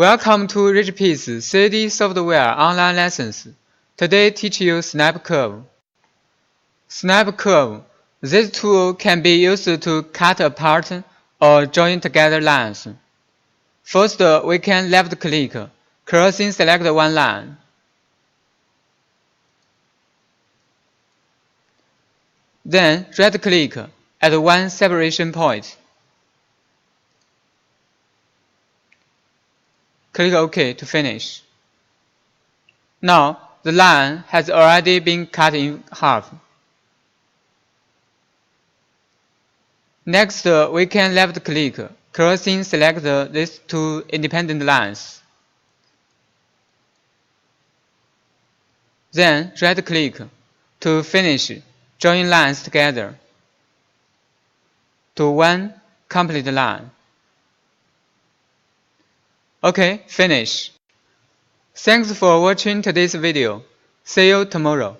Welcome to Richpeace 3D software online lessons. Today teach you Snap Curve. Snap Curve. This tool can be used to cut apart or join together lines. First, we can left-click, crossing select one line. Then right-click at one separation point. Click OK to finish. Now, the line has already been cut in half. Next, we can left-click, crossing select these two independent lines. Then right-click to finish, join lines together to one complete line. OK, finish. Thanks for watching today's video. See you tomorrow.